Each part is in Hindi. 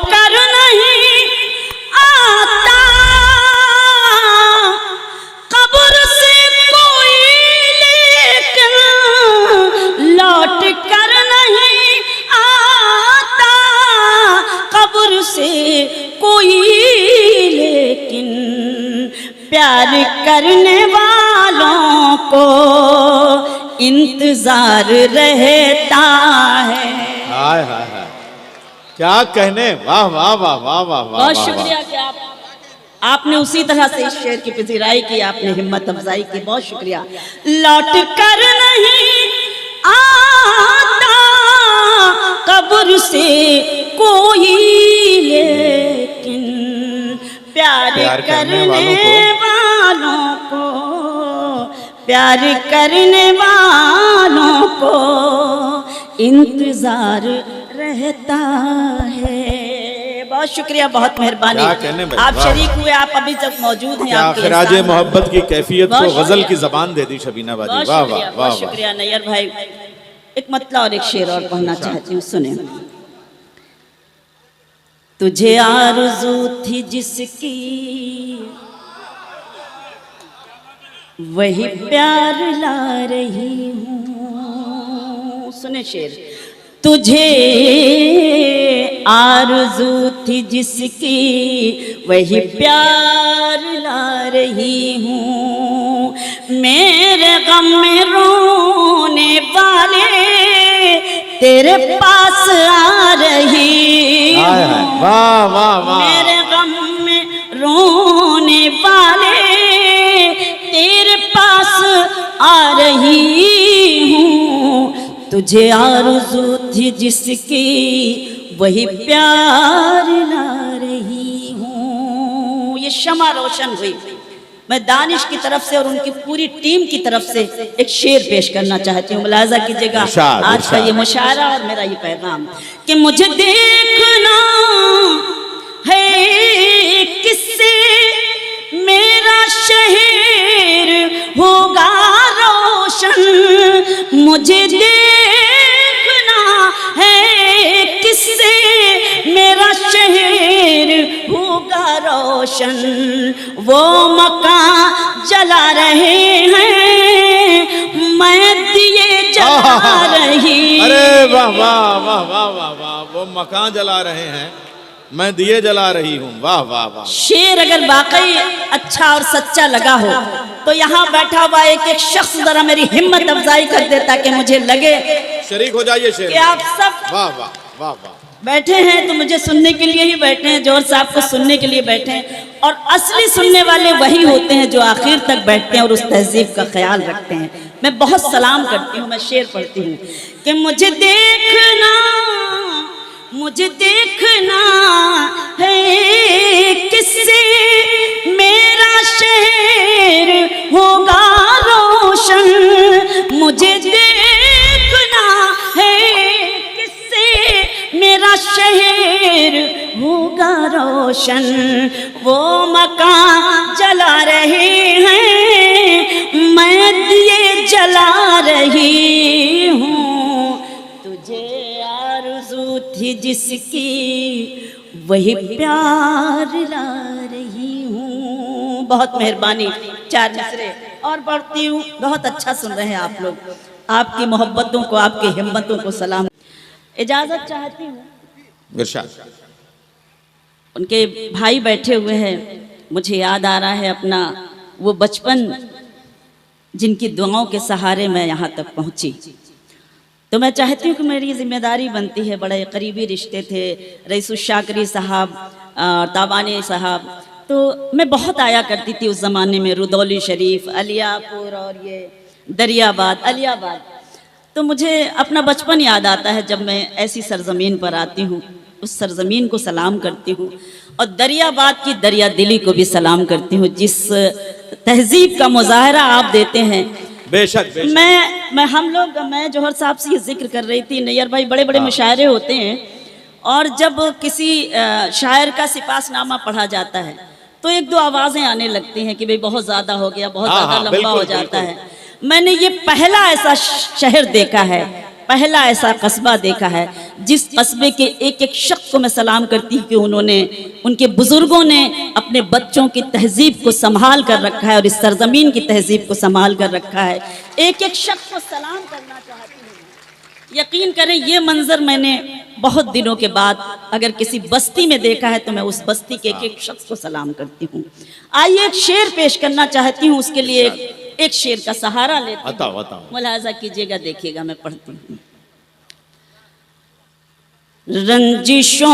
कर नहीं आता कब्र से कोई, लेकिन लौट कर नहीं आता कब्र से कोई, लेकिन प्यार करने वालों को इंतजार रहता है। हाय हाय हाय, क्या कहने, वाह वाह वाह वाह वाह वाह। बहुत शुक्रिया कि आपने उसी तरह से इस शेर की पजीराई की, आपने हिम्मत अफजाई की, बहुत शुक्रिया। लौट कर नहीं आता कब्र से कोई, लेकिन प्यार करने वालों को, प्यार करने वालों को इंतजार रहता है। बहुत शुक्रिया, बहुत मेहरबानी, आप शरीक हुए, आप अभी तक मौजूद हैं। आप खिराज मोहब्बत की कैफियत को गजल की जबान दे दी शबीना बाजी, वाह वाह वाह। बहुत शुक्रिया नैयर भाई। एक मतला और एक शेर और पढ़ना चाहती हूँ, सुने। तुझे आरज़ू थी जिसकी वही प्यार ला रही हूँ। सुने शेर। तुझे आरज़ू थी जिसकी वही प्यार ला रही हूँ, मेरे गम में रोने वाले तेरे पास आ रही हूँ। वाह वाह वाह। मेरे गम में रोने वाले तेरे पास आ रही हूँ, तुझे आरज़ू थी जिसकी वही प्यार ला रही हूँ। ये शमा रोशन हुई। मैं दानिश की तरफ से और उनकी पूरी टीम की तरफ से एक शेर पेश करना चाहती हूँ, मुलाजा कीजिएगा आज का ये मुशायरा और मेरा ये पैगाम कि मुझे देखना है किससे मेरा शहर होगा रोशन, मुझे देखना है किससे मेरा शहर होगा रोशन, वो मकान जला रहे हैं मैं दिए जला रही। अरे वाह वाह वाह वाह वाह वाह, वो मकान जला रहे हैं मैं दिए जला रही हूँ, वाह वाह वाह। शेर अगर वाकई अच्छा और सच्चा लगा हो तो यहाँ बैठा हुआ एक एक शख्स जरा मेरी हिम्मत अफजाई कर देता कि मुझे लगे शरीक हो जाइए शेर कि आप सब वाह वाह वाह वाह बैठे हैं तो मुझे सुनने के लिए ही बैठे हैं, जोर साहब को सुनने के लिए बैठे हैं। और असली सुनने वाले वही होते हैं जो आखिर तक बैठते हैं और उस तहजीब का ख्याल रखते हैं। मैं बहुत सलाम करती हूँ, मैं शेर पढ़ती हूँ कि मुझे देखना है किससे मेरा शहर होगा रोशन, मुझे देखना है किससे मेरा शहर होगा रोशन, वो मकान जला रहे हैं मैं दिए जला रही हूँ, तुझे आरज़ू थी जिसकी वही प्यार ला रही हूँ। बहुत मेहरबानी। 4 मिसरे और पढ़ती हूँ। बहुत अच्छा सुन रहे हैं आप लोग, आपकी मोहब्बतों को, आपकी हिम्मतों को सलाम। इजाज़त चाहती हूँ। उनके भाई बैठे हुए हैं, मुझे याद आ रहा है अपना वो बचपन जिनकी दुआओं के सहारे मैं यहाँ तक पहुँची। तो मैं चाहती हूँ कि मेरी जिम्मेदारी बनती है, बड़े करीबी रिश्ते थे, रईसुल शाकरी साहब, ताबानी साहब, तो मैं बहुत आया करती थी उस ज़माने में, रुदौली शरीफ, अलियापुर और ये दरियाबाद, अलियाबाद। तो मुझे अपना बचपन याद आता है जब मैं ऐसी सरजमीन पर आती हूँ, उस सरजमीन को सलाम करती हूँ और दरियाबाद की दरिया दिली को भी सलाम करती हूँ, जिस तहजीब का मुजाहरा आप देते हैं। बेशक, बेशक। मैं जौहर साहब से ये जिक्र कर रही थी, नैयर भाई बड़े बड़े मुशायरे होते हैं और जब किसी शायर का सिपासनामा पढ़ा जाता है तो 1-2 आवाज़ें आने लगती हैं कि भाई बहुत ज़्यादा हो गया, बहुत ज़्यादा लंबा हो जाता है। मैंने ये पहला ऐसा शहर देखा है पहला ऐसा कस्बा देखा है जिस कस्बे के एक एक शख्स को मैं सलाम करती हूँ कि उन्होंने, उनके बुजुर्गों ने अपने बच्चों की तहजीब को संभाल कर रखा है और इस सरजमीन की तहजीब को संभाल कर रखा है। एक एक शख्स को सलाम करना चाहती हूँ। यकीन करें ये मंजर मैंने बहुत दिनों के बाद अगर किसी बस्ती में देखा है तो मैं उस बस्ती के एक एक शख्स को सलाम करती हूँ। आइए एक शेर पेश करना चाहती हूँ, उसके लिए एक शेर का सहारा लेती हूँ, मुलाजा कीजिएगा, देखिएगा मैं पढ़ती हूँ। रंजिशों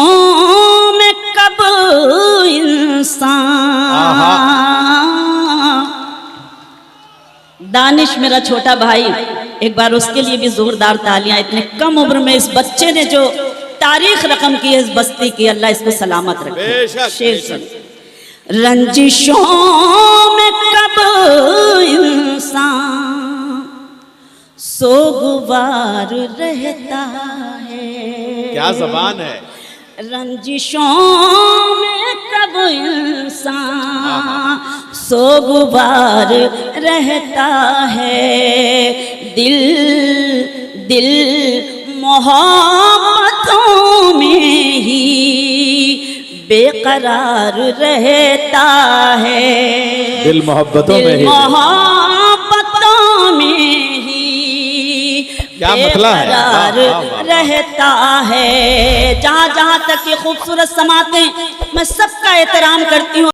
में कब इंसान, दानिश मेरा छोटा भाई, एक बार उसके लिए भी जोरदार तालियां। इतने कम उम्र में इस बच्चे ने जो तारीख रकम की है इस बस्ती की, अल्लाह इसको सलामत रखे। शेर सुन। रंजिशों में कब इंसान सोगवार रहता है, क्या जबान है। रंजिशों में कब इंसान सोगवार रहता है, दिल मोहब्बतों में ही बेकरार रहता है, दिल मोहब्बतों में ही, मोहब्बतों में ही क्या मतलब है, बेकरार रहता है। जहाँ जहाँ तक ये खूबसूरत समातें, मैं सबका एहतराम करती हूँ।